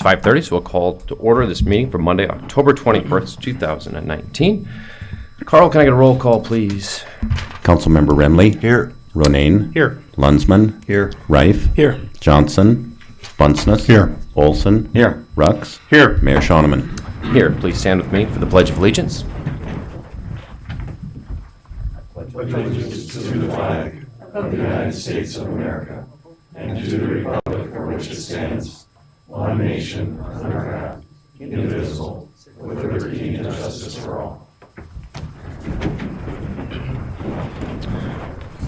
5:30, so we'll call to order this meeting for Monday, October 21st, 2019. Carl, can I get a roll call, please? Councilmember Remley. Here. Ronayne. Here. Lunsman. Here. Reif. Here. Johnson. Bunceness. Here. Olson. Here. Rux. Here. Mayor Shauneman. Here, please stand with me for the Pledge of Allegiance.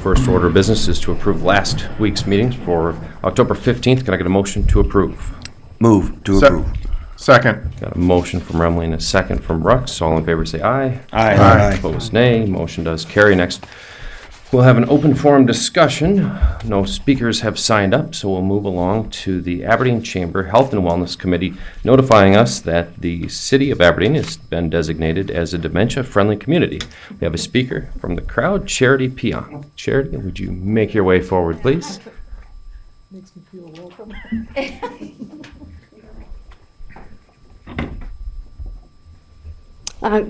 First order of business is to approve last week's meetings for October 15th. Can I get a motion to approve? Move to approve. Second. Got a motion from Remley and a second from Rux. All in favor say aye. Aye. Opposed, nay. Motion does carry. Next, we'll have an open forum discussion. No speakers have signed up, so we'll move along to the Aberdeen Chamber Health and Wellness Committee notifying us that the city of Aberdeen has been designated as a dementia-friendly community. We have a speaker from the crowd, Charity Pionk. Charity, would you make your way forward, please? Makes me feel welcome.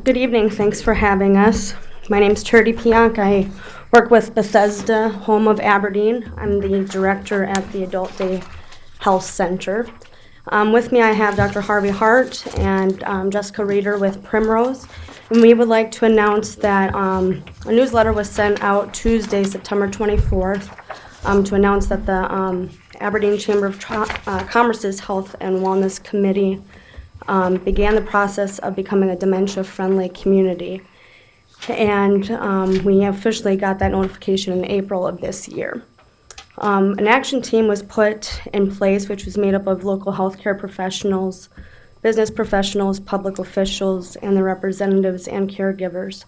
Good evening. Thanks for having us. My name's Charity Pionk. I work with Bethesda Home of Aberdeen. I'm the director at the Adult Day Health Center. With me I have Dr. Harvey Hart and Jessica Reeder with Primrose. And we would like to announce that a newsletter was sent out Tuesday, September 24th, to announce that the Aberdeen Chamber of Commerce's Health and Wellness Committee began the process of becoming a dementia-friendly community. And we officially got that notification in April of this year. An action team was put in place, which was made up of local healthcare professionals, business professionals, public officials, and the representatives and caregivers.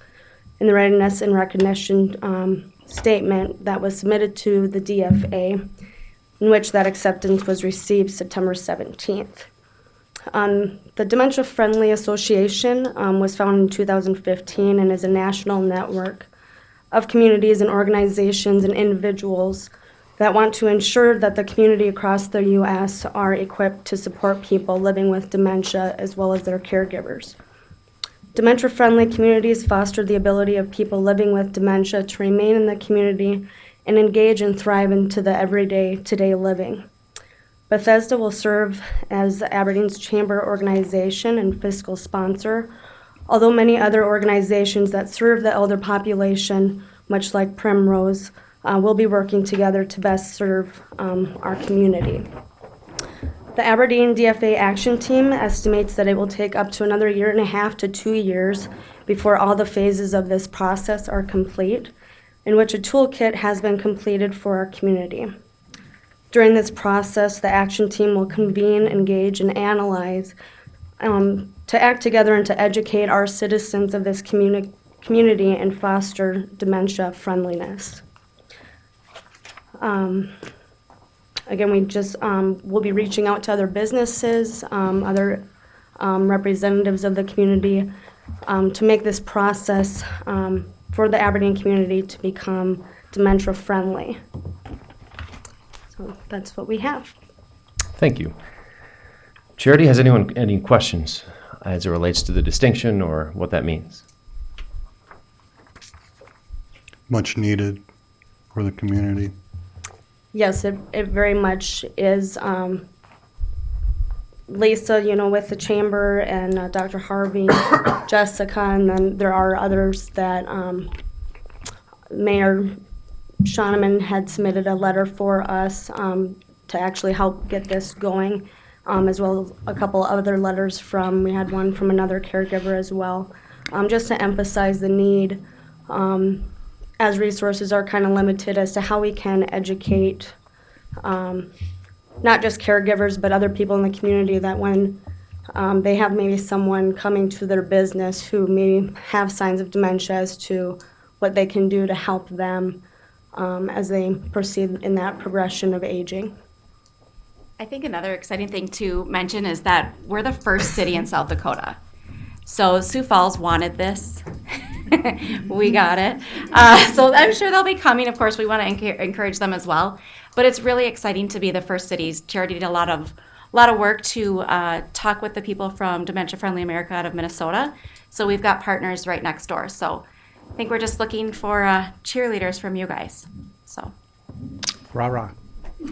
In the readiness and recognition statement that was submitted to the DFA, in which that acceptance was received September 17th. The Dementia Friendly Association was founded in 2015 and is a national network of communities and organizations and individuals that want to ensure that the community across the U.S. are equipped to support people living with dementia as well as their caregivers. Dementia-friendly communities foster the ability of people living with dementia to remain in the community and engage and thrive into the everyday, today living. Bethesda will serve as Aberdeen's chamber organization and fiscal sponsor, although many other organizations that serve the elder population, much like Primrose, will be working together to best serve our community. The Aberdeen DFA Action Team estimates that it will take up to another 1.5 to 2 years before all the phases of this process are complete, in which a toolkit has been completed for our community. During this process, the action team will convene, engage, and analyze to act together and to educate our citizens of this community and foster dementia friendliness. Again, we just will be reaching out to other businesses, other representatives of the community to make this process for the Aberdeen community to become dementia friendly. So that's what we have. Thank you. Charity, has anyone any questions as it relates to the distinction or what that means? Much needed for the community. Yes, it very much is. Lisa, with the chamber, and Dr. Harvey, Jessica, and then there are others that Mayor Shauneman had submitted a letter for us to actually help get this going, as well as a couple other letters we had one from another caregiver as well, just to emphasize the need, as resources are kind of limited as to how we can educate not just caregivers but other people in the community that when they have maybe someone coming to their business who may have signs of dementia as to what they can do to help them as they proceed in that progression of aging. I think another exciting thing to mention is that we're the first city in South Dakota. So Sioux Falls wanted this. We got it. So I'm sure they'll be coming. Of course, we want to encourage them as well. But it's really exciting to be the first cities. Charity did a lot of a lot of work to talk with the people from Dementia Friendly America out of Minnesota. So we've got partners right next door. So I think we're just looking for cheerleaders from you guys. So. Rah-rah.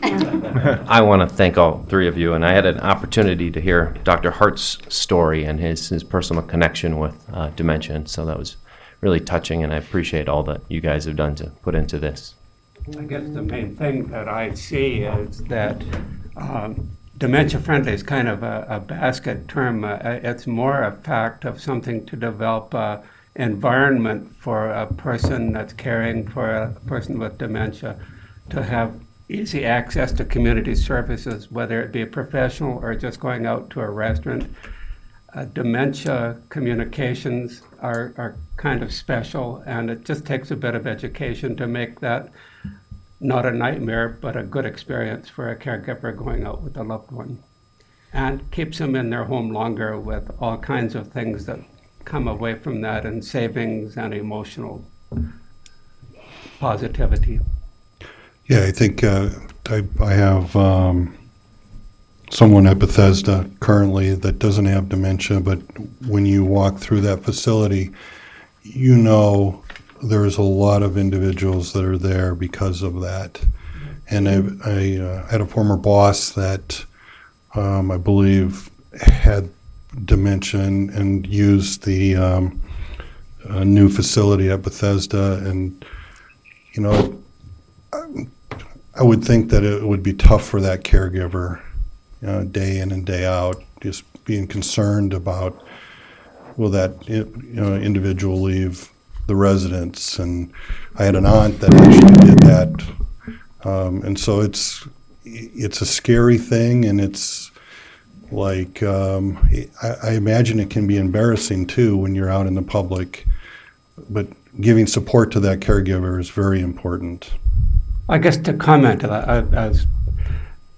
I want to thank all three of you, and I had an opportunity to hear Dr. Hart's story and his personal connection with dementia, and so that was really touching, and I appreciate all that you guys have done to put into this. I guess the main thing that I see is that dementia friendly is kind of a basket term. It's more a fact of something to develop a environment for a person that's caring for a person with dementia to have easy access to community services, whether it be professional or just going out to a restaurant. Dementia communications are kind of special, and it just takes a bit of education to make that not a nightmare, but a good experience for a caregiver going out with a loved one. And keeps them in their home longer with all kinds of things that come away from that, and savings and emotional positivity. Yeah, I think I have someone at Bethesda currently that doesn't have dementia, but when you walk through that facility, you know there's a lot of individuals that are there because of that. And I had a former boss that I believe had dementia and used the new facility at Bethesda, and you know, I would think that it would be tough for that caregiver, day in and day out, just being concerned about, will that individual leave the residence? And I had an aunt that actually did that, and so it's a scary thing, and it's like I imagine it can be embarrassing too when you're out in the public, but giving support to that caregiver is very important. I guess to comment, as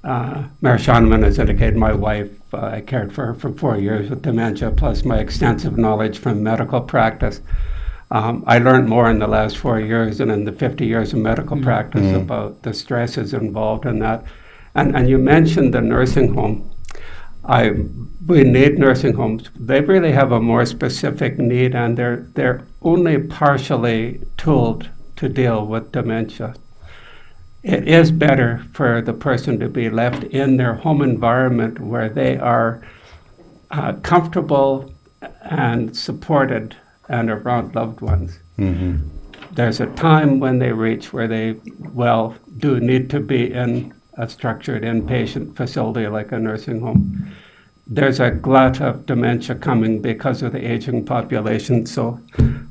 Mayor Schoeneman has indicated, my wife, I cared for her for 4 years with dementia, plus my extensive knowledge from medical practice. I learned more in the last 4 years than in the 50 years of medical practice about the stresses involved in that. And you mentioned the nursing home. We need nursing homes. They really have a more specific need, and they're only partially tooled to deal with dementia. It is better for the person to be left in their home environment where they are comfortable and supported and around loved ones. Mm-hmm. There's a time when they reach where they, do need to be in a structured inpatient facility like a nursing home. There's a glut of dementia coming because of the aging population, so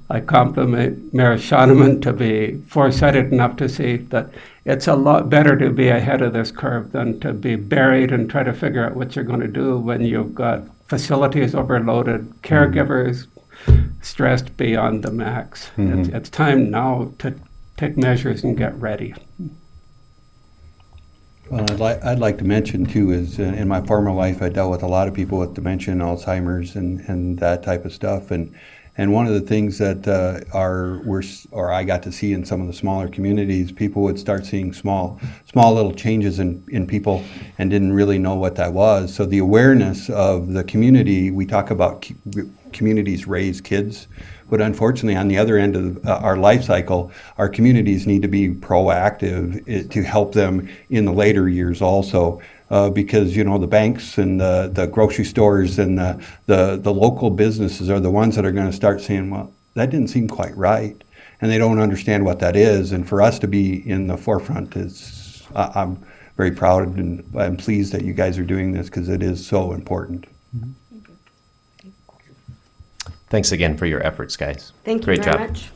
I compliment Mayor Schoeneman to be foresighted enough to see that it's a lot better to be ahead of this curve than to be buried and try to figure out what you're going to do when you've got facilities overloaded, caregivers stressed beyond the max. Mhm. It's time now to take measures and get ready. Well, I'd like to mention too is in my former life I dealt with a lot of people with dementia and Alzheimer's and that type of stuff, and one of the things that I got to see in some of the smaller communities, people would start seeing small little changes in people and didn't really know what that was. So the awareness of the community, we talk about communities raise kids, but unfortunately on the other end of our life cycle, our communities need to be proactive to help them in the later years also. Because the banks and the grocery stores and the local businesses are the ones that are going to start saying, well, that didn't seem quite right, and they don't understand what that is. And for us to be in the forefront is, I'm very proud and I'm pleased that you guys are doing this because it is so important. Thanks again for your efforts, guys. Thank you Great very job. much.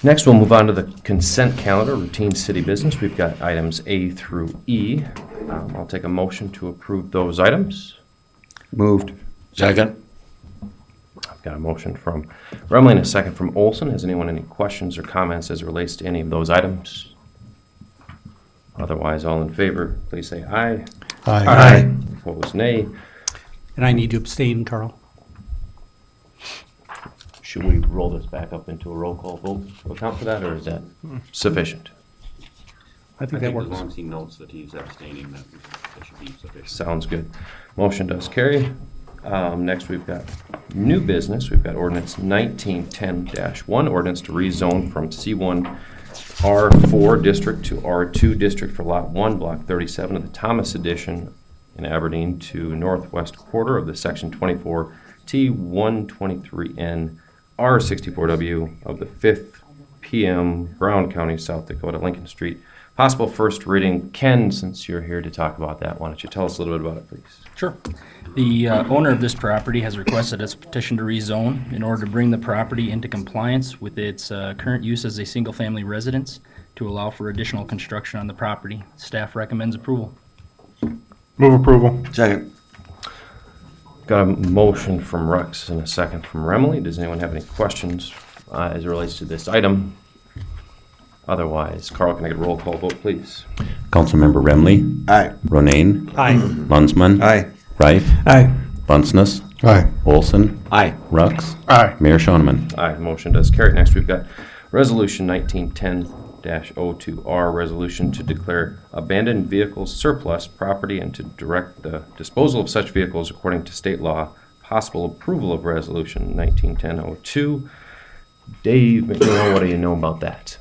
Next, we'll move on to the consent calendar, routine city business. We've got items A through E. I'll take a motion to approve those items. Moved. Second. I've got a motion from Remley and a second from Olson. Has anyone any questions or comments as it relates to any of those items? Otherwise, all in favor, please say aye. Aye. Opposed, nay. And I need to abstain, Carl. should we roll this back up into a roll call vote to account for that, or is that sufficient? I think that works. As long as he notes that he's abstaining, that should be sufficient. Sounds good. Motion does carry. Next, we've got new business. We've got ordinance 1910-1, ordinance to rezone from C1 R4 district to R2 district for Lot 1, Block 37 of the Thomas Edition in Aberdeen to northwest quarter of the Section 24 T123N R64W of the 5th PM, Brown County, South Dakota, Lincoln Street. Possible first reading. Ken, since you're here to talk about that, why don't you tell us a little bit about it, please? Sure. The owner of this property has requested its petition to rezone in order to bring the property into compliance with its current use as a single-family residence to allow for additional construction on the property. Staff recommends approval. Move approval. Second. Got a motion from Rex and a second from Remley. Does anyone have any questions as it relates to this item? Otherwise, Carl, can I get a roll call vote, please? Councilmember Remley, Aye. Ronayne, Aye. Lunsman, Aye. Rife, Aye. Bunceness, Aye. Olson, Aye. Rux, Aye. Mayor Shoneman. Aye, motion does carry. Next, we've got Resolution 1910-02R, resolution to declare abandoned vehicles surplus property and to direct the disposal of such vehicles according to state law. Possible approval of Resolution 1910-02. Dave McNeil, what do you know about that?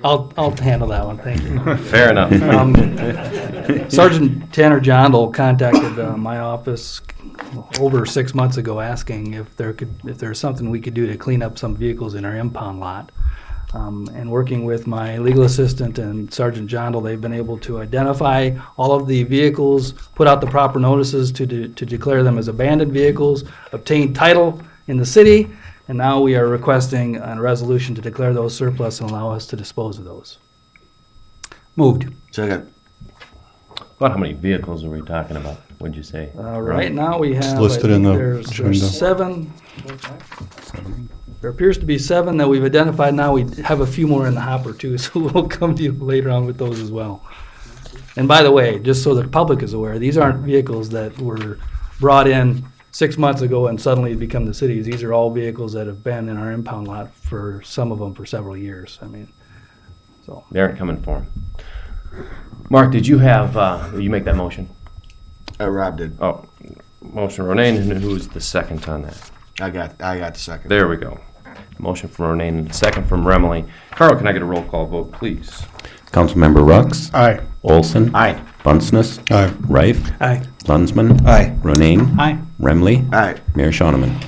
I'll handle that one, thank you. Fair enough. Sergeant Tanner Jondal contacted my office over 6 months ago asking if there's something we could do to clean up some vehicles in our impound lot. And working with my legal assistant and Sergeant Jondal, they've been able to identify all of the vehicles, put out the proper notices to declare them as abandoned vehicles, obtain title in the city, and now we are requesting a resolution to declare those surplus and allow us to dispose of those. Moved. Second. About how many vehicles are we talking about, would you say? Right now, we have, I listed in think the there's agenda. 7. There appears to be 7 that we've identified now. We have a few more in the hopper too, so we'll come to you later on with those as well. And by the way, just so the public is aware, these aren't vehicles that were brought in 6 months ago and suddenly become the cities. These are all vehicles that have been in our impound lot for some of them for several years. I mean, so. They aren't coming for him. Mark, did you have, you make that motion? Rob did. Oh, motion Ronayne, and who's the second on that? I got the second. There we go. Motion from Ronayne, and second from Remley. Carl, can I get a roll call vote, please? Councilmember Rux, Aye. Olson, Aye. Bunceness, Aye. Rife, Aye. Lunsman, Aye. Ronayne, Aye. Remley, Aye. Mayor Shoneman.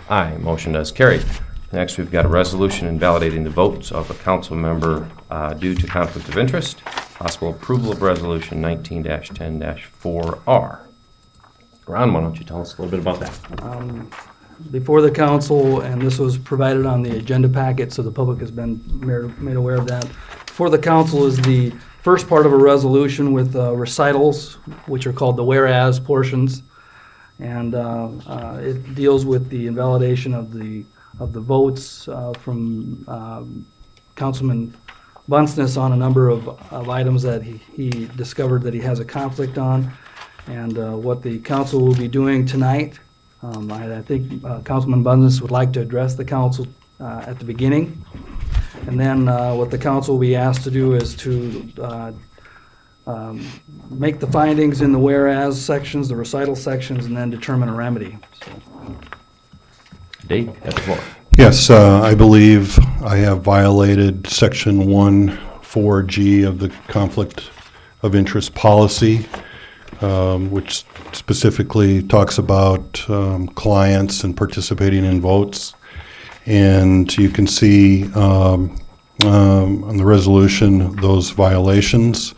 Aye, motion does carry. Next, we've got a resolution invalidating the votes of a council member due to conflict of interest. Possible approval of Resolution 19-10-4R. Ron, why don't you tell us a little bit about that? Before the council, and this was provided on the agenda packet, so the public has been made aware of that. Before the council is the first part of a resolution with recitals, which are called the whereas portions. And it deals with the invalidation of the votes from Councilman Bunceness on a number of items that he discovered that he has a conflict on. And what the council will be doing tonight, I think Councilman Bunceness would like to address the council at the beginning. And then what the council will be asked to do is to make the findings in the whereas sections, the recital sections, and then determine a remedy. So, Dave, at the floor. Yes, I believe I have violated Section 1(4)G of the Conflict of Interest Policy, which specifically talks about clients and participating in votes. And you can see on the resolution those violations.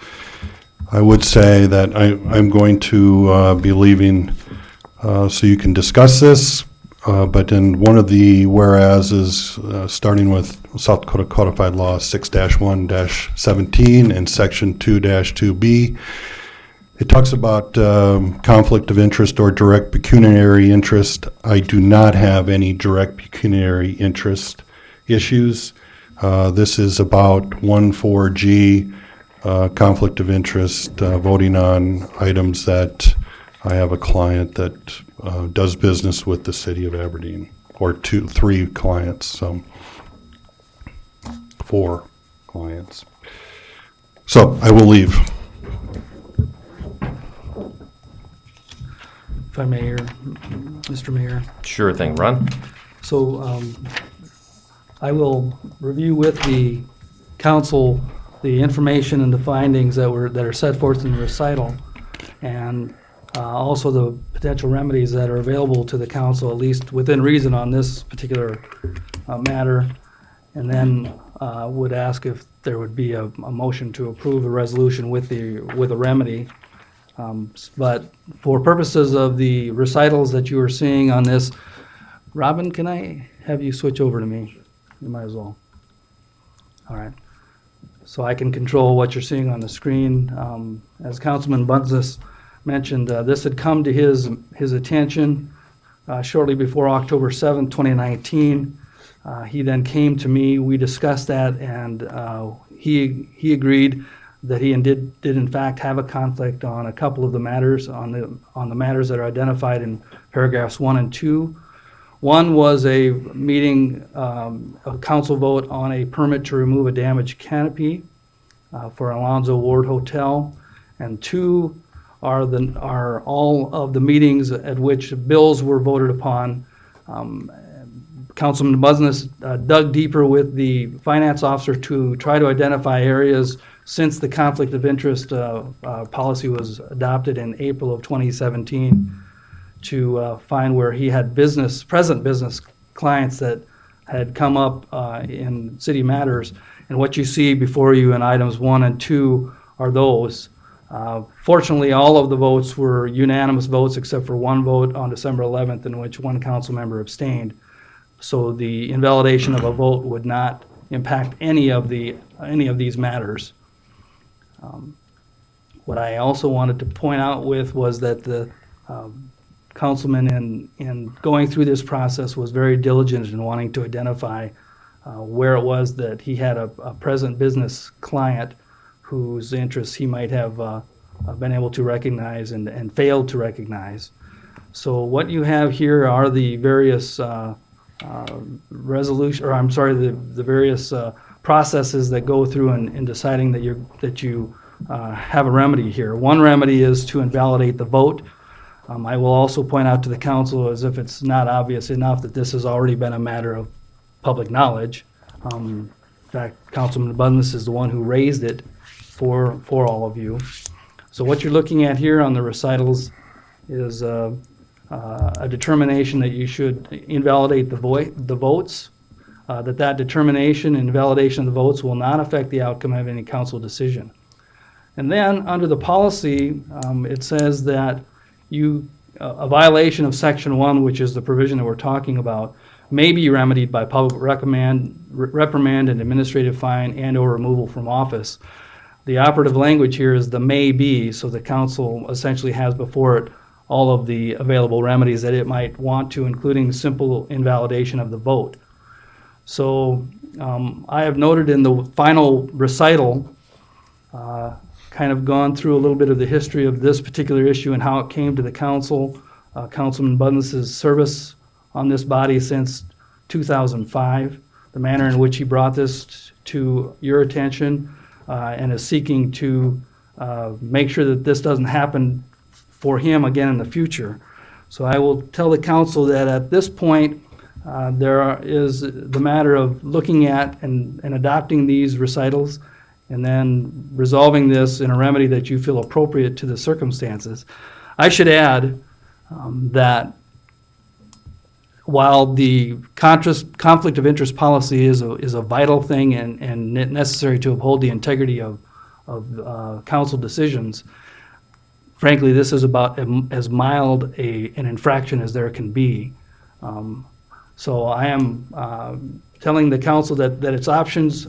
I would say that I'm going to be leaving so you can discuss this. But in one of the whereases, starting with South Dakota Codified Law 6-1-17 and Section 2-2B, it talks about conflict of interest or direct pecuniary interest. I do not have any direct pecuniary interest issues. This is about 1(4)G, conflict of interest, voting on items that I have a client that does business with the city of Aberdeen, or three clients, 4 clients. So I will leave. If I may, Mr. Mayor. Sure thing, Ron? So I will review with the council the information and the findings that are set forth in the recital, and also the potential remedies that are available to the council, at least within reason on this particular matter. And then would ask if there would be a motion to approve a resolution with a remedy. But for purposes of the recitals that you are seeing on this, Robin, can I have you switch over to me? You might as well. All right. So I can control what you're seeing on the screen. As Councilman Bunzis mentioned, this had come to his attention shortly before October 7th, 2019. He then came to me, we discussed that, and he agreed that he did in fact have a conflict on a couple of the matters, on the matters that are identified in paragraphs 1 and 2. One was a meeting, a council vote on a permit to remove a damaged canopy for Alonzo Ward Hotel, and 2 are all of the meetings at which bills were voted upon. Councilman Busness dug deeper with the finance officer to try to identify areas since the conflict of interest policy was adopted in April of 2017 to find where he had present business clients that had come up in city matters. And what you see before you in items 1 and 2 are those. Fortunately, all of the votes were unanimous votes except for one vote on December 11th in which one council member abstained. So the invalidation of a vote would not impact any of these matters. What I also wanted to point out was that the councilman in going through this process was very diligent in wanting to identify where it was that he had a present business client whose interests he might have been able to recognize and failed to recognize. So what you have here are the various the various processes that go through in deciding that you have a remedy here. One remedy is to invalidate the vote. I will also point out to the council, as if it's not obvious enough, that this has already been a matter of public knowledge. In fact, Councilman Bundes is the one who raised it for all of you. So what you're looking at here on the recitals is a determination that you should invalidate the votes, that determination and validation of the votes will not affect the outcome of any council decision. And then under the policy, it says that a violation of Section 1, which is the provision that we're talking about, may be remedied by public reprimand and administrative fine and/or removal from office. The operative language here is the may be, so the council essentially has before it all of the available remedies that it might want to, including simple invalidation of the vote. So I have noted in the final recital, kind of gone through a little bit of the history of this particular issue and how it came to the council. Councilman Bundes' service on this body since 2005, the manner in which he brought this to your attention and is seeking to make sure that this doesn't happen for him again in the future. So I will tell the council that at this point, there is the matter of looking at and adopting these recitals and then resolving this in a remedy that you feel appropriate to the circumstances. I should add that while the conflict of interest policy is a vital thing and necessary to uphold the integrity of council decisions, frankly, this is about as mild an infraction as there can be. So I am telling the council that its options,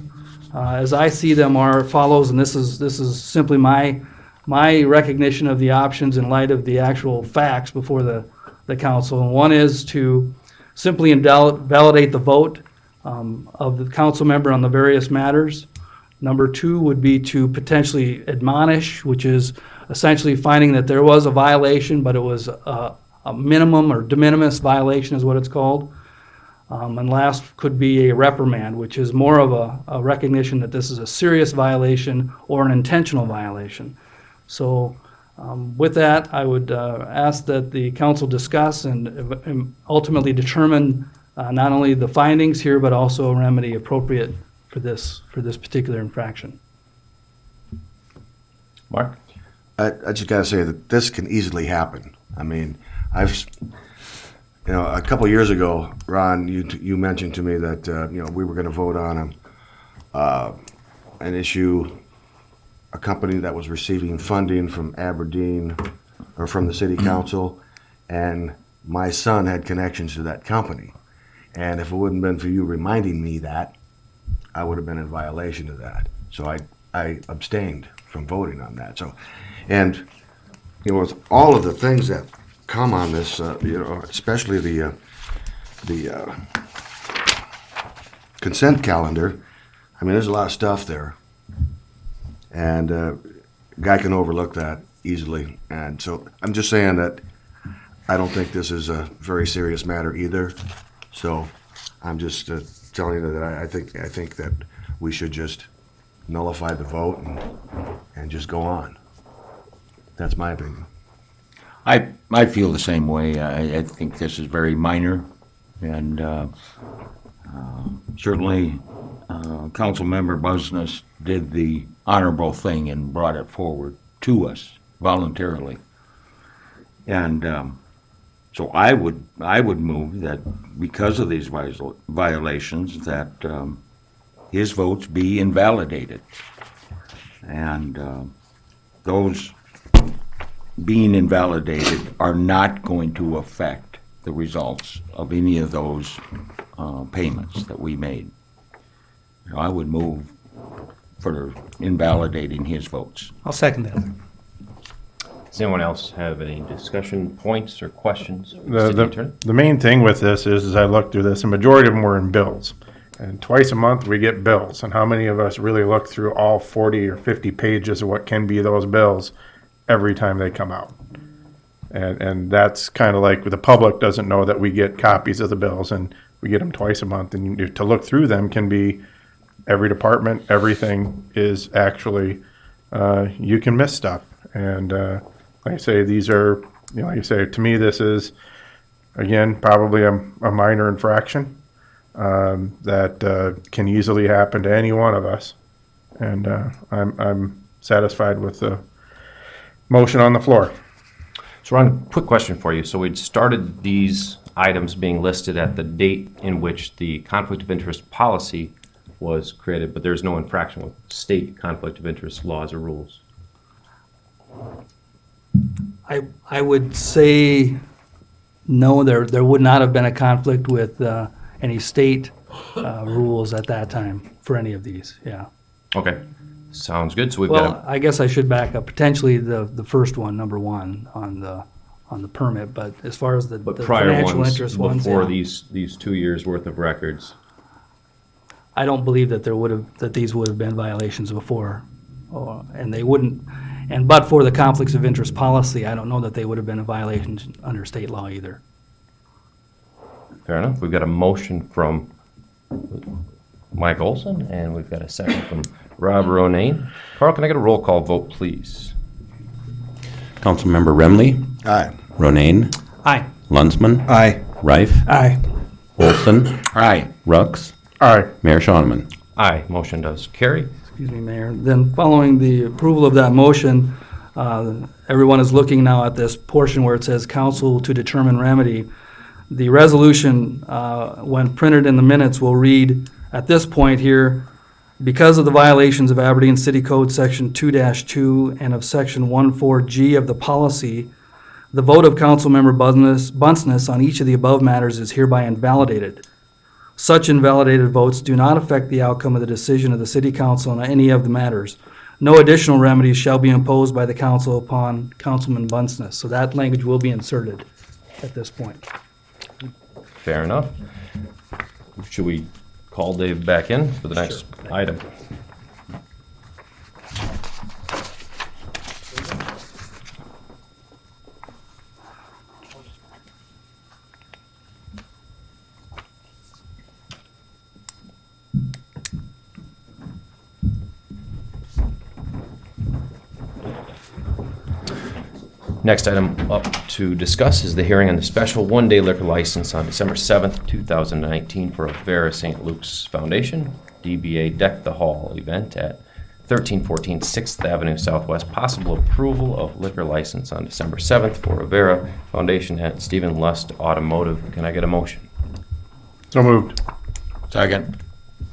as I see them, are follows, and this is simply my recognition of the options in light of the actual facts before the council. And one is to simply validate the vote of the council member on the various matters. Number 2 would be to potentially admonish, which is essentially finding that there was a violation, but it was a minimum or de minimis violation is what it's called. And last could be a reprimand, which is more of a recognition that this is a serious violation or an intentional violation. So with that, I would ask that the council discuss and ultimately determine not only the findings here, but also a remedy appropriate for this particular infraction. Mark? I just gotta say that this can easily happen. I mean, a couple of years ago, Ron, you mentioned to me that, we were gonna vote on an issue, a company that was receiving funding from Aberdeen or from the city council, and my son had connections to that company. And if it wouldn't have been for you reminding me that, I would have been in violation of that. So I abstained from voting on that. So, and, with all of the things that come on this, especially the consent calendar, I mean, there's a lot of stuff there. And a guy can overlook that easily. And so I'm just saying that I don't think this is a very serious matter either. So I'm just telling you that I think that we should just nullify the vote and just go on. That's my opinion. I feel the same way. I think this is very minor, and certainly Councilmember Busness did the honorable thing and brought it forward to us voluntarily. And so I would move that because of these violations, that his votes be invalidated. And those being invalidated are not going to affect the results of any of those payments that we made. I would move for invalidating his votes. I'll second that. Does anyone else have any discussion points or questions? for the city attorney? The main thing with this is, as I looked through this, the majority of them were in bills. And twice a month we get bills. And how many of us really look through all 40 or 50 pages of what can be those bills every time they come out? And that's kind of like the public doesn't know that we get copies of the bills, and we get them twice a month. And to look through them can be every department, everything is actually, you can miss stuff. And like I say, these are, like I say, to me, this is, again, probably a minor infraction that can easily happen to any one of us. And I'm satisfied with the motion on the floor. So Ron, quick question for you. So we'd started these items being listed at the date in which the conflict of interest policy was created, but there's no infraction with state conflict of interest laws or rules. I would say no, there would not have been a conflict with any state rules at that time for any of these, yeah. Okay, sounds good. So we've Well, got I guess I should back up, potentially the first one, number one, on the permit, but as far as the prior financial ones interest ones, before yeah. these 2 years worth of records. I don't believe that these would have been violations before, and they wouldn't, but for the conflicts of interest policy, I don't know that they would have been a violation under state law either. Fair enough. We've got a motion from Mike Olson, and we've got a second from Rob Ronayne. Carl, can I get a roll call vote, please? Councilmember Remley, Aye. Ronayne, Aye. Lunsman, Aye. Rife, Aye. Olson, Aye. Rux, All right. Mayor Shoneman. Aye, motion does carry. Excuse me, Mayor. Then following the approval of that motion, everyone is looking now at this portion where it says council to determine remedy. The resolution, when printed in the minutes, will read, at this point here, because of the violations of Aberdeen City Code Section 2-2 and of Section 14G of the policy, the vote of Councilmember Bunceness on each of the above matters is hereby invalidated. Such invalidated votes do not affect the outcome of the decision of the City Council on any of the matters. No additional remedies shall be imposed by the council upon Councilman Bunceness. So that language will be inserted at this point. Fair enough. Should we call Dave back in for the next item? Next item up to discuss is the hearing on the special one-day liquor license on December 7th, 2019 for Avera St. Luke's Foundation, DBA Deck the Hall event at 1314 6th Avenue Southwest. Possible approval of liquor license on December 7th for Avera Foundation at Stephen Lust Automotive. Can I get a motion? So moved. Second.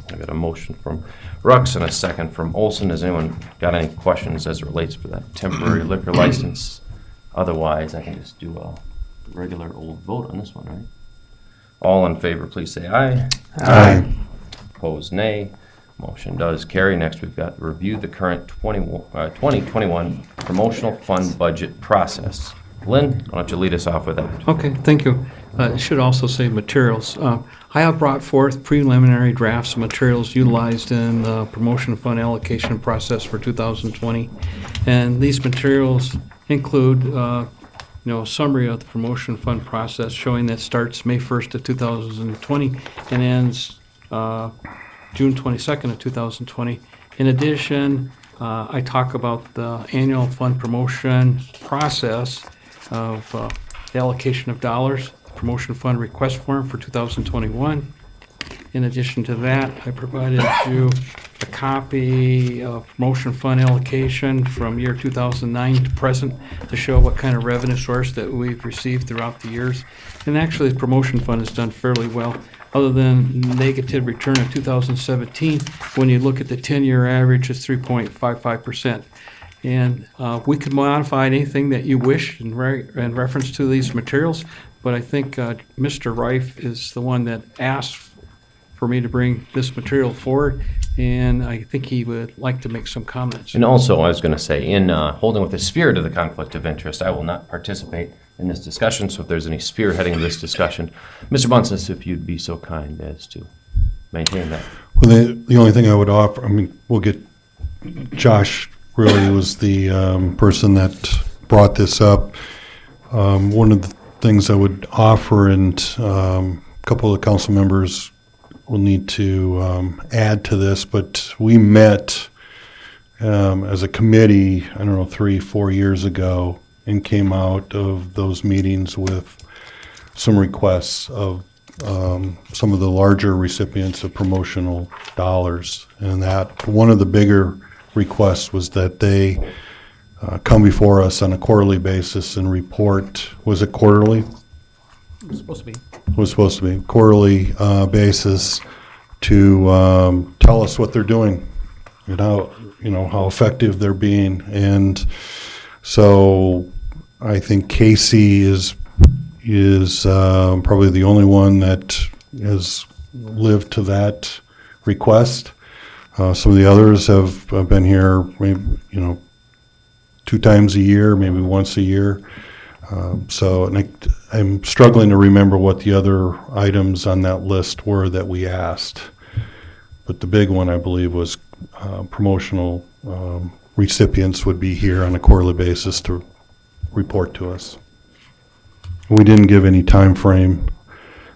I got a motion from Rux and a second from Olson. Has anyone got any questions as it relates to that temporary liquor license? Otherwise, I can just do a regular old vote on this one, right? All in favor, please say aye. Aye. Opposed, nay. Motion does carry. Next, we've got review the current 2021 promotional fund budget process. Lynn, why don't you lead us off with that? Okay, thank you. It should also say materials. I have brought forth preliminary drafts of materials utilized in the promotion fund allocation process for 2020. And these materials include, a summary of the promotion fund process showing that starts May 1st of 2020 and ends June 22nd of 2020. In addition, I talk about the annual fund promotion process of the allocation of dollars, promotion fund request form for 2021. In addition to that, I provided you a copy of promotion fund allocation from year 2009 to present to show what kind of revenue source that we've received throughout the years. And actually, the promotion fund has done fairly well, other than negative return of 2017. When you look at the 10-year average, it's 3.55%. And we could modify anything that you wish in reference to these materials, but I think Mr. Reif is the one that asked for me to bring this material forward, and I think he would like to make some comments. And also, I was going to say, in holding with the spirit of the conflict of interest, I will not participate in this discussion, so if there's any spearheading this discussion, Mr. Bunces, if you'd be so kind as to maintain that. Well, the only thing I would offer, we'll get, Josh really was the person that brought this up. One of the things I would offer, and a couple of the council members will need to add to this, but we met as a committee, 3-4 years ago, and came out of those meetings with some requests of some of the larger recipients of promotional dollars. And that one of the bigger requests was that they come before us on a quarterly basis and report. Was it quarterly? It was supposed to be. Was supposed to be quarterly basis to tell us what they're doing and how effective they're being. And so I think Casey is probably the only one that has lived to that request. Some of the others have been here maybe 2 times a year, maybe once a year. And I'm struggling to remember what the other items on that list were that we asked. But the big one, I believe, was promotional recipients would be here on a quarterly basis to report to us. We didn't give any time frame,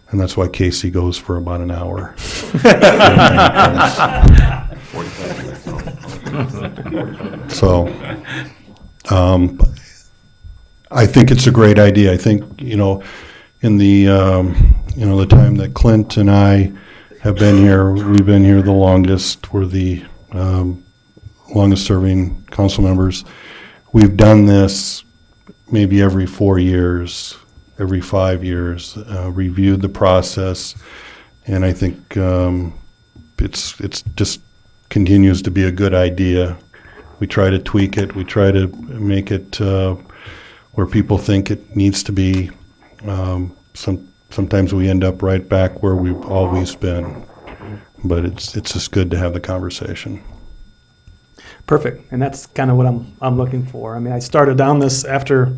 and that's why Casey goes for about an hour. So, I think it's a great idea. I think, in the, the time that Clint and I have been here, we've been here the longest. We're the longest serving council members. We've done this maybe every 4 years, every 5 years, reviewed the process, and I think it's just continues to be a good idea. We try to tweak it. We try to make it where people think it needs to be. Sometimes we end up right back where we've always been, but it's just good to have the conversation. Perfect, and that's kind of what I'm looking for. I started down this after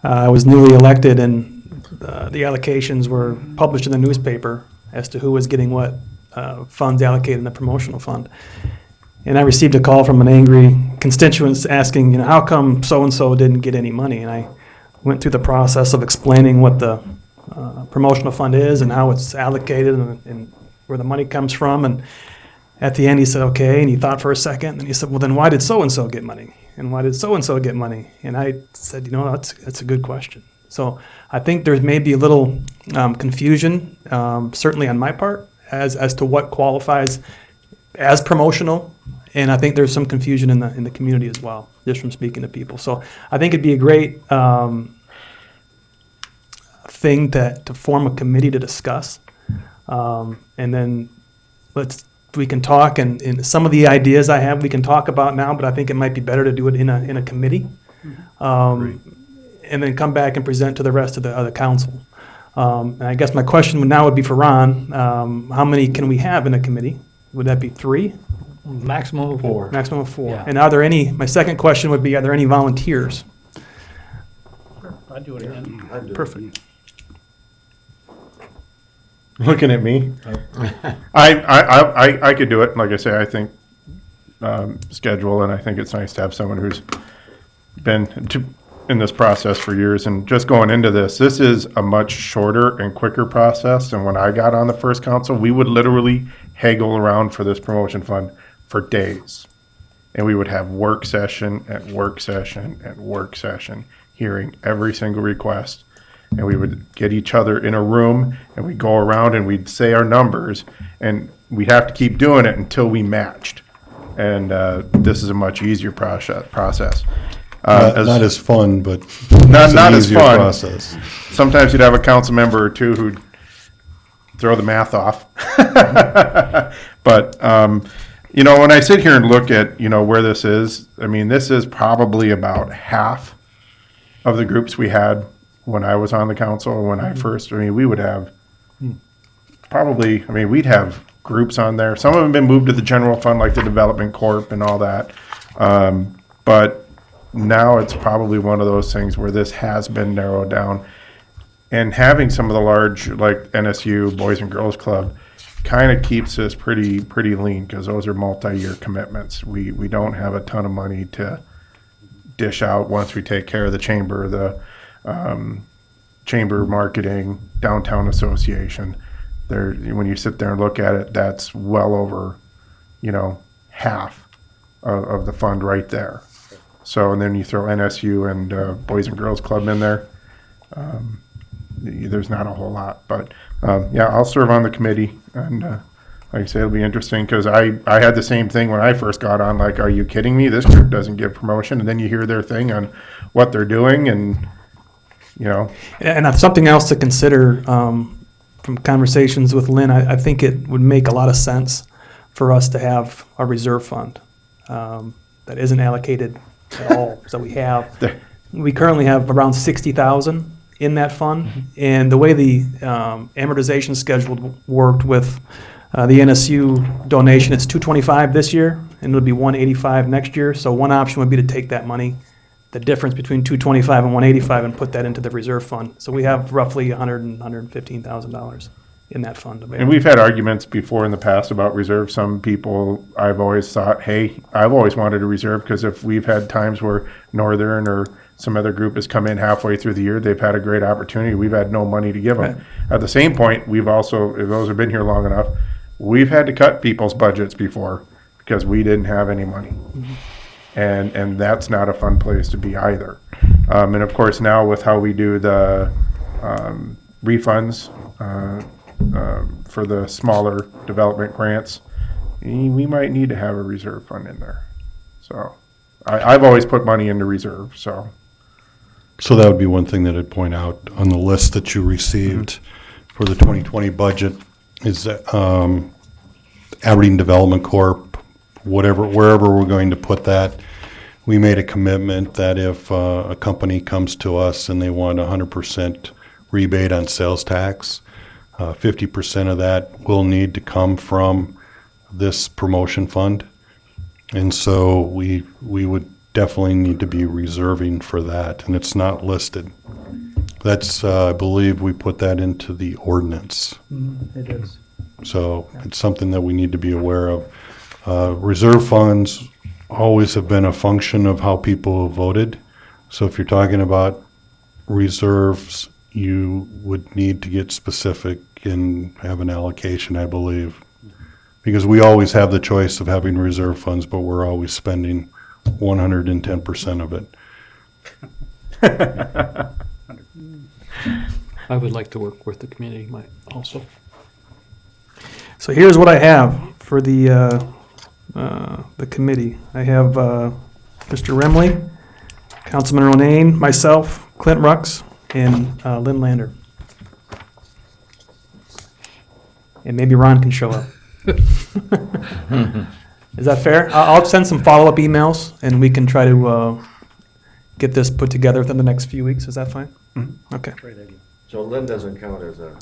I was newly elected, and the allocations were published in the newspaper as to who was getting what funds allocated in the promotional fund. And I received a call from an angry constituent asking, how come so-and-so didn't get any money? And I went through the process of explaining what the promotional fund is and how it's allocated and where the money comes from. And at the end, he said, okay, and he thought for a second, and he said, well, then why did so-and-so get money? And why did so-and-so get money? And I said, that's a good question. So I think there's maybe a little confusion, certainly on my part, as to what qualifies as promotional. And I think there's some confusion in the community as well, just from speaking to people. So I think it'd be a great thing to form a committee to discuss. And then we can talk, and some of the ideas I have we can talk about now, but I think it might be better to do it in a committee. And then come back and present to the rest of the council. And I guess my question now would be for Ron, how many can we have in a committee? Would that be 3? Maximum of 4. Maximum of 4. Yeah. And are there any, my second question would be, are there any volunteers? I'd do it again. Perfect. Looking at me. I could do it. Like I say, I think schedule, and I think it's nice to have someone who's been in this process for years. And just going into this is a much shorter and quicker process than when I got on the first council. We would literally haggle around for this promotion fund for days. And we would have work session at work session at work session, hearing every single request. And we would get each other in a room, and we'd go around and we'd say our numbers, and we'd have to keep doing it until we matched. And this is a much easier process. Not as fun, but not it's an as easier fun. process. Sometimes you'd have a council member or two who'd throw the math off. But when I sit here and look at where this is, I mean, this is probably about half of the groups we had when I was on the council. When I first, we would have we'd have groups on there. Some of them have been moved to the general fund, like the Development Corp and all that. But now it's probably one of those things where this has been narrowed down. And having some of the large, like NSU, Boys and Girls Club, kind of keeps this pretty lean, because those are multi-year commitments. We don't have a ton of money to dish out once we take care of the chamber, the chamber marketing, downtown association. When you sit there and look at it, that's well over, half of the fund right there. So, and then you throw NSU and Boys and Girls Club in there. There's not a whole lot, but I'll serve on the committee, and like I say, it'll be interesting, because I had the same thing when I first got on. Like, are you kidding me? This group doesn't give promotion, and then you hear their thing on what they're doing, and And something else to consider from conversations with Lynn, I think it would make a lot of sense for us to have a reserve fund that isn't allocated at all. So we currently have around 60,000 in that fund, and the way the amortization schedule worked with the NSU donation, it's 225 this year, and it'll be 185 next year. So one option would be to take that money, the difference between 225 and 185, and put that into the reserve fund. So we have roughly $115,000 in that fund available. And we've had arguments before in the past about reserve. Some people, I've always thought, hey, I've always wanted a reserve, because if we've had times where Northern or some other group has come in halfway through the year, they've had a great opportunity, we've had no money to give them. Right. At the same point, we've also, if those have been here long enough, we've had to cut people's budgets before because we didn't have any money. Mm-hmm. And that's not a fun place to be either. And of course, now with how we do the refunds for the smaller development grants, we might need to have a reserve fund in there. So I've always put money into reserve. So that would be one thing that I'd point out on the list that you received for the 2020 budget is that Aberdeen Development Corp, wherever we're going to put that, we made a commitment that if a company comes to us and they want 100% rebate on sales tax, 50% of that will need to come from this promotion fund. And so we would definitely need to be reserving for that, and it's not listed. That's, I believe we put that into the ordinance. It is. So it's something that we need to be aware of. Reserve funds always have been a function of how people voted. So if you're talking about reserves, you would need to get specific and have an allocation, I believe. Because we always have the choice of having reserve funds, but we're always spending 110% of it. I would like to work with the community also. So here's what I have for the committee. I have Mr. Remley, Councilman Ronayne, myself, Clint Rux, and Lynn Lander. And maybe Ron can show up. Is that fair? I'll send some follow-up emails, and we can try to get this put together within the next few weeks. Is that fine? Mhm. Okay. So Lynn doesn't count as a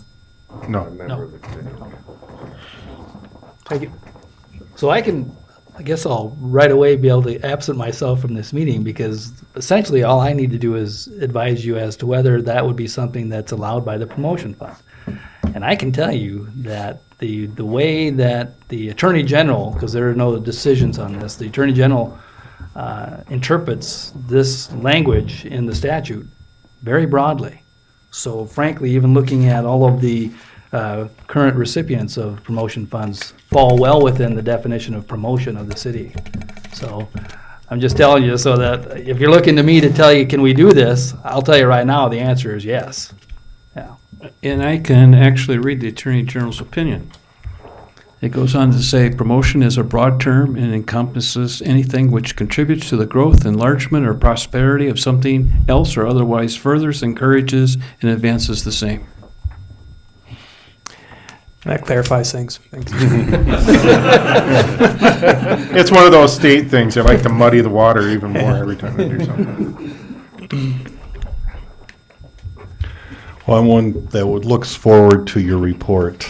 No. member of the committee. Thank you. So I guess I'll right away be able to absent myself from this meeting, because essentially all I need to do is advise you as to whether that would be something that's allowed by the promotion fund. And I can tell you that the way that the Attorney General, because there are no decisions on this, the Attorney General interprets this language in the statute very broadly. So frankly, even looking at all of the current recipients of promotion funds fall well within the definition of promotion of the city. So I'm just telling you so that if you're looking to me to tell you, can we do this? I'll tell you right now, the answer is yes. Yeah. And I can actually read the Attorney General's opinion. It goes on to say, promotion is a broad term and encompasses anything which contributes to the growth, enlargement, or prosperity of something else or otherwise furthers, encourages, and advances the same. That clarifies things. Thanks. It's one of those state things. They like to muddy the water even more every time they do something. Well, I'm one that looks forward to your report.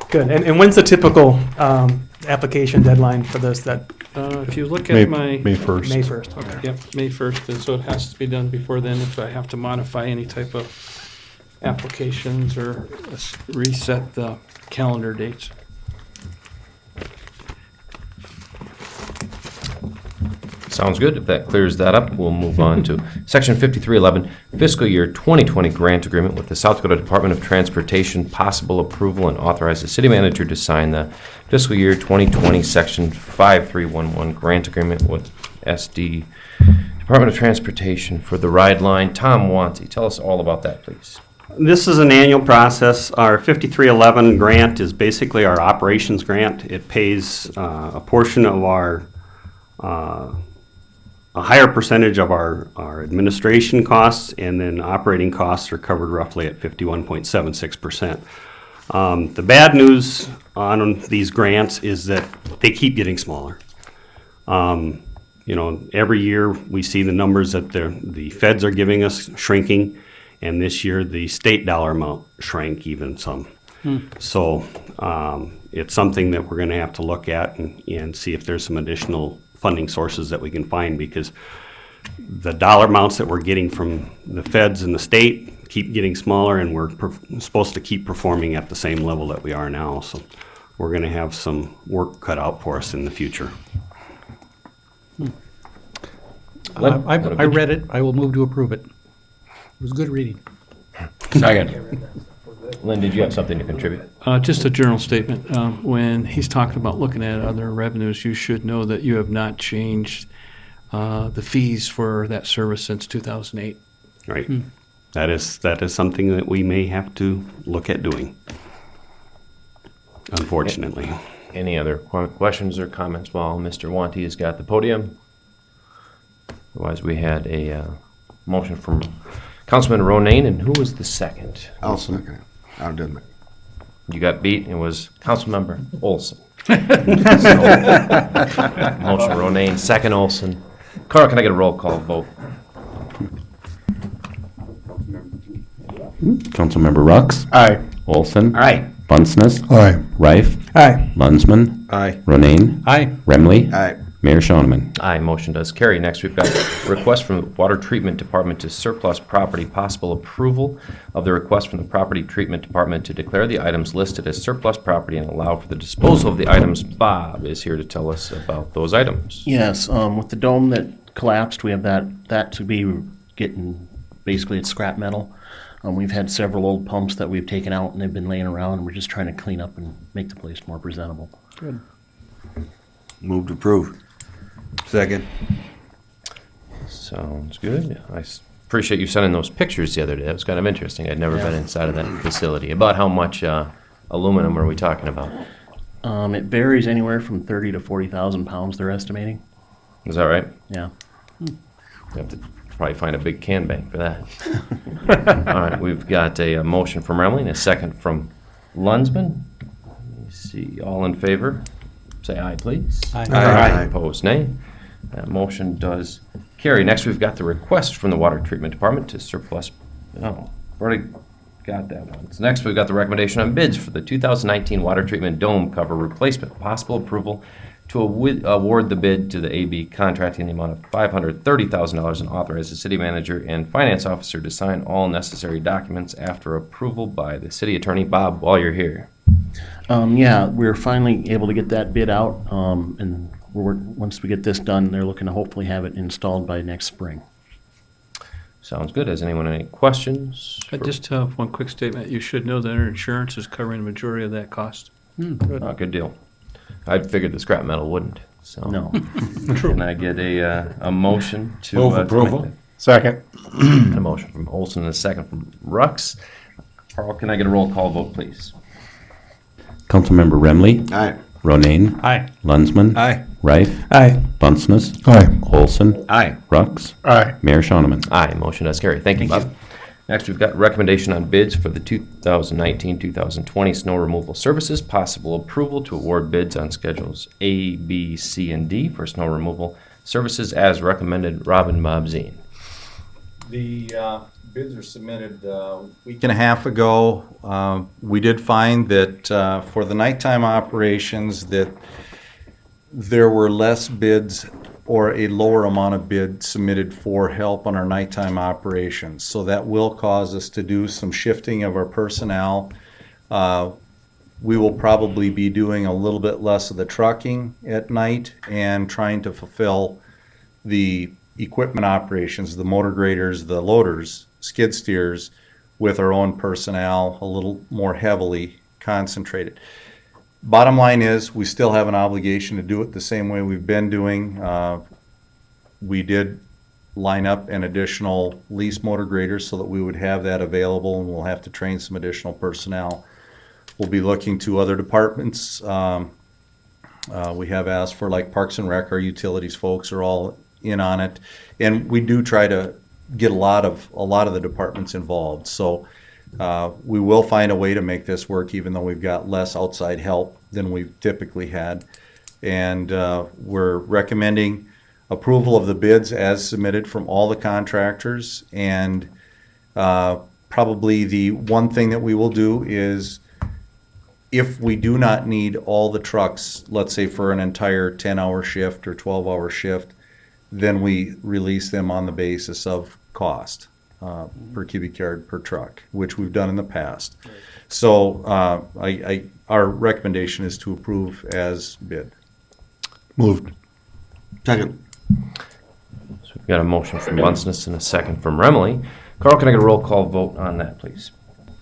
Good. And when's the typical application deadline for this? That If you look May at my... May 1st. May 1st. Okay. Yep, May 1st, and so it has to be done before then if I have to modify any type of applications or reset the calendar dates. Sounds good. If that clears that up, we'll move on to Section 5311, Fiscal Year 2020 Grant Agreement with the South Dakota Department of Transportation, possible approval, and authorize the city manager to sign the Fiscal Year 2020 Section 5311 Grant Agreement with SD Department of Transportation for the Ride Line. Tom Wanty, tell us all about that, please. This is an annual process. Our 5311 grant is basically our operations grant. It pays a portion of our a higher percentage of our administration costs, and then operating costs are covered roughly at 51.76%. The bad news on these grants is that they keep getting smaller. Every year we see the numbers that the feds are giving us shrinking, and this year the state dollar amount shrank even some. So it's something that we're going to have to look at and see if there's some additional funding sources that we can find, because the dollar amounts that we're getting from the feds and the state keep getting smaller, and we're supposed to keep performing at the same level that we are now. So we're going to have some work cut out for us in the future. I read it. I will move to approve it. It was good reading. Second. Lynn, did you have something to contribute? Just a general statement. When he's talking about looking at other revenues, you should know that you have not changed the fees for that service since 2008. Right. That is something that we may have to look at doing, unfortunately. Any other questions or comments while Mr. Wanty has got the podium? Otherwise, we had a motion from Councilman Ronayne, and who was the second? I'll second it. I didn't. You got beat. It was Councilmember Olson. Motion Ronayne, second Olson. Carl, can I get a roll call vote? Councilmember Rux. Aye. Olson. Aye. Bunceness. Aye. Rife. Aye. Lunsman. Aye. Ronayne. Aye. Remley. Aye. Mayor Shoneman. Aye, motion does carry. Next, we've got a request from the Water Treatment Department to surplus property. Possible approval of the request from the Property Treatment Department to declare the items listed as surplus property and allow for the disposal of the items. Bob is here to tell us about those items. Yes, with the dome that collapsed, we have that to be getting, basically it's scrap metal. We've had several old pumps that we've taken out and they've been laying around, and we're just trying to clean up and make the place more presentable. Good. Move to approve. Second. Sounds good. Appreciate you sending those pictures the other day. It was kind of interesting. I'd never been inside of that facility. About how much aluminum are we talking about? It varies anywhere from 30 to 40,000 pounds, they're estimating. Is that right? Yeah. You have to probably find a big can bank for that. All right, we've got a motion from Remley and a second from Lunsman. Let me see, all in favor, say aye, please. Aye. Opposed, nay. That motion does carry. Next, we've got the request from the Water Treatment Department to surplus, already got that one. So next, we've got the recommendation on bids for the 2019 water treatment dome cover replacement. Possible approval to award the bid to the AB Contracting in the amount of $530,000 and authorize the city manager and finance officer to sign all necessary documents after approval by the city attorney. Bob, while you're here. Yeah, we're finally able to get that bid out, and once we get this done, they're looking to hopefully have it installed by next spring. Sounds good. Has anyone any questions? I just have one quick statement. You should know that our insurance is covering the majority of that cost. Good deal. I figured the scrap metal wouldn't. So No. Can I get a motion to Move to approval. make that? Second. A motion from Olson and a second from Rux. Carl, can I get a roll call vote, please? Councilmember Remley. Aye. Ronayne. Aye. Lunsman. Aye. Reif. Aye. Bunceness. Aye. Olson. Aye. Rux. Aye. Mayor Shonneman. Aye, motion does carry. Thank you, Bob. Next, we've got recommendation on bids for the 2019-2020 snow removal services. Possible approval to award bids on schedules A, B, C, and D for snow removal services as recommended. Robin Bob Zine. The bids are submitted a week and a half ago. We did find that for the nighttime operations that there were less bids or a lower amount of bids submitted for help on our nighttime operations. So that will cause us to do some shifting of our personnel. We will probably be doing a little bit less of the trucking at night and trying to fulfill the equipment operations, the motor graders, the loaders, skid steers, with our own personnel, a little more heavily concentrated. Bottom line is, we still have an obligation to do it the same way we've been doing. We did line up an additional lease motor grader so that we would have that available, and we'll have to train some additional personnel. We'll be looking to other departments. We have asked for, like, Parks and Rec, our utilities folks are all in on it, and we do try to get a lot of the departments involved. So we will find a way to make this work, even though we've got less outside help than we've typically had. And we're recommending approval of the bids as submitted from all the contractors. And probably the one thing that we will do is, if we do not need all the trucks, let's say for an entire 10-hour shift or 12-hour shift, then we release them on the basis of cost per cubic yard per truck, which we've done in the past. So our recommendation is to approve as bid. Moved. Second. So we've got a motion from Bunceness and a second from Remley. Carl, can I get a roll call vote on that, please?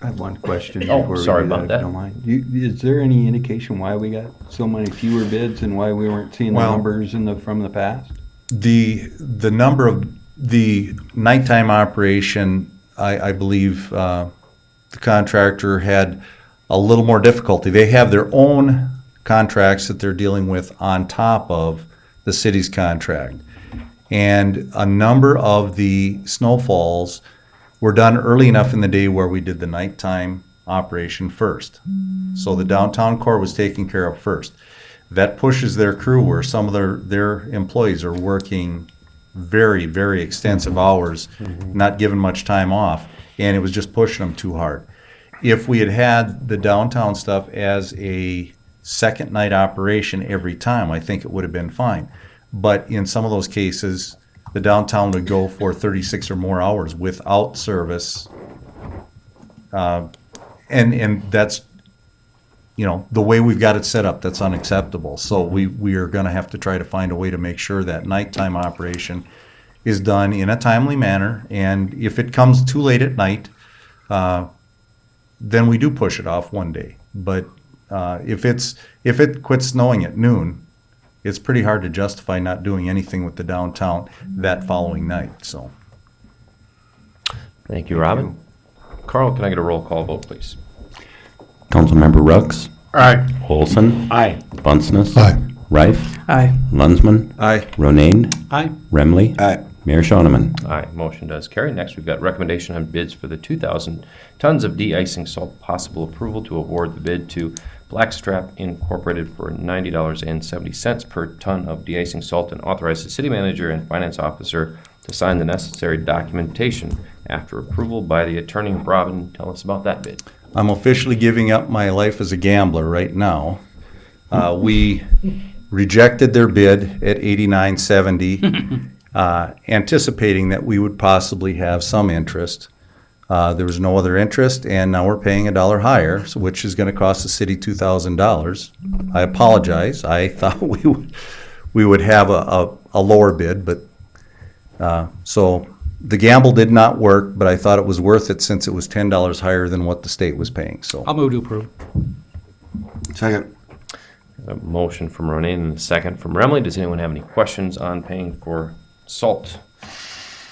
I have one question. Oh, before we sorry do about if that. you don't mind. Is there any indication why we got so many fewer bids and why we weren't seeing the Well, numbers from the past? The number of the nighttime operation, I believe the contractor had a little more difficulty. They have their own contracts that they're dealing with on top of the city's contract. And a number of the snowfalls were done early enough in the day where we did the nighttime operation first. So the downtown core was taken care of first. That pushes their crew, where some of their employees are working very, very extensive hours, not given much time off, and it was just pushing them too hard. If we had had the downtown stuff as a second night operation every time, I think it would have been fine. But in some of those cases, the downtown would go for 36 or more hours without service. And that's, the way we've got it set up, that's unacceptable. So we are gonna have to try to find a way to make sure that nighttime operation is done in a timely manner. And if it comes too late at night, then we do push it off one day. But if it quits snowing at noon, it's pretty hard to justify not doing anything with the downtown that following night, so. Thank you, Robin. Carl, can I get a roll call vote, please? Councilmember Ruggs. Aye. Olson. Aye. Bunceness. Aye. Rife. Aye. Lunsman. Aye. Ronayne. Aye. Remley. Aye. Mayor Shonneman. Aye, motion does carry. Next, we've got recommendation on bids for the 2,000 tons of de-icing salt. Possible approval to award the bid to Blackstrap Incorporated for $90.70 per ton of de-icing salt and authorize the city manager and finance officer to sign the necessary documentation after approval by the attorney. Robin, tell us about that bid. I'm officially giving up my life as a gambler right now. We rejected their bid at $89.70, anticipating that we would possibly have some interest. There was no other interest, and now we're paying $1 higher, which is going to cost the city $2,000. I apologize. I thought we would have a lower bid, but so the gamble did not work, but I thought it was worth it since it was $10 higher than what the state was paying. So I'll move to approve. Second. A motion from Ronayne and a second from Remley. Does anyone have any questions on paying for salt?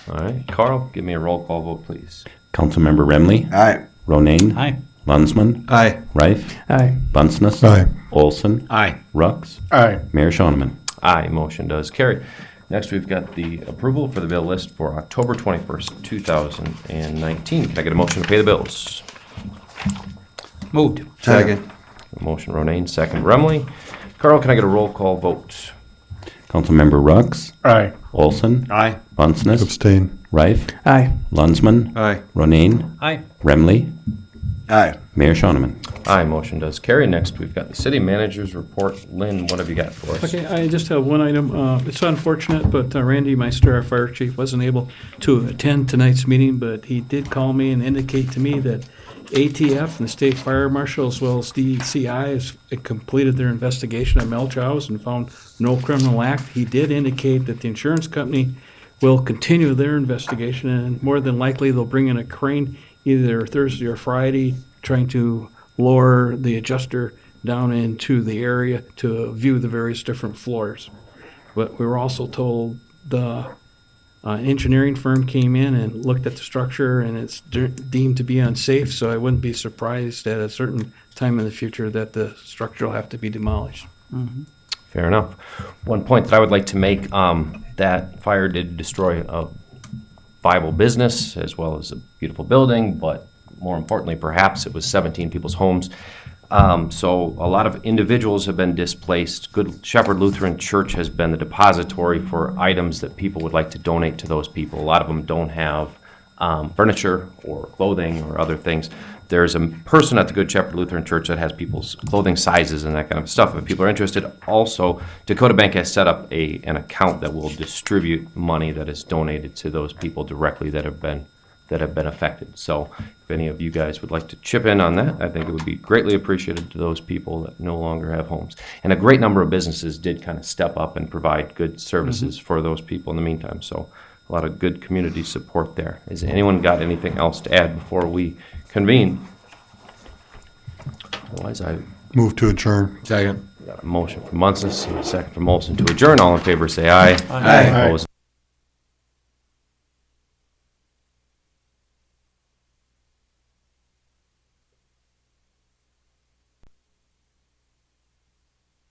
All right, Carl, give me a roll call vote, please. Councilmember Remley. Aye. Ronayne. Aye. Lunsman. Aye. Rife. Aye. Bunceness. Aye. Olson. Aye. Ruggs. Aye. Mayor Shonneman. Aye, motion does carry. Next, we've got the approval for the bill list for October 21st, 2019. Can I get a motion to pay the bills? Moved. Second. A motion Ronayne, second Remley. Carl, can I get a roll call vote? Councilmember Ruggs. Aye. Olson. Aye. Bunceness. Abstain. Rife. Aye. Lunsman. Aye. Ronayne. Aye. Remley. Aye. Mayor Shonneman. Aye, motion does carry. Next, we've got the city manager's report. Lynn, what have you got for us? Okay, I just have one item. It's unfortunate, but Randy Meister, our fire chief, wasn't able to attend tonight's meeting, but he did call me and indicate to me that ATF and the state fire marshal, as well as DCI, has completed their investigation at Melch House and found no criminal act. He did indicate that the insurance company will continue their investigation, and more than likely they'll bring in a crane either Thursday or Friday, trying to lower the adjuster down into the area to view the various different floors. But we were also told the engineering firm came in and looked at the structure, and it's deemed to be unsafe, so I wouldn't be surprised at a certain time in the future that the structure will have to be demolished. Fair enough. One point that I would like to make, that fire did destroy a viable business as well as a beautiful building, but more importantly, perhaps, it was 17 people's homes. So a lot of individuals have been displaced. Good Shepherd Lutheran Church has been the depository for items that people would like to donate to those people. A lot of them don't have furniture or clothing or other things. There's a person at the Good Shepherd Lutheran Church that has people's clothing sizes and that kind of stuff. If people are interested, also, Dakota Bank has set up an account that will distribute money that is donated to those people directly that have been affected. So if any of you guys would like to chip in on that, I think it would be greatly appreciated to those people that no longer have homes. And a great number of businesses did kind of step up and provide good services for those people in the meantime. So a lot of good community support there. Has anyone got anything else to add before we convene? Otherwise, I Move to adjourn. Second. got a motion from Munson, a second from Olson to adjourn. All in favor, say aye. Aye. Opposed,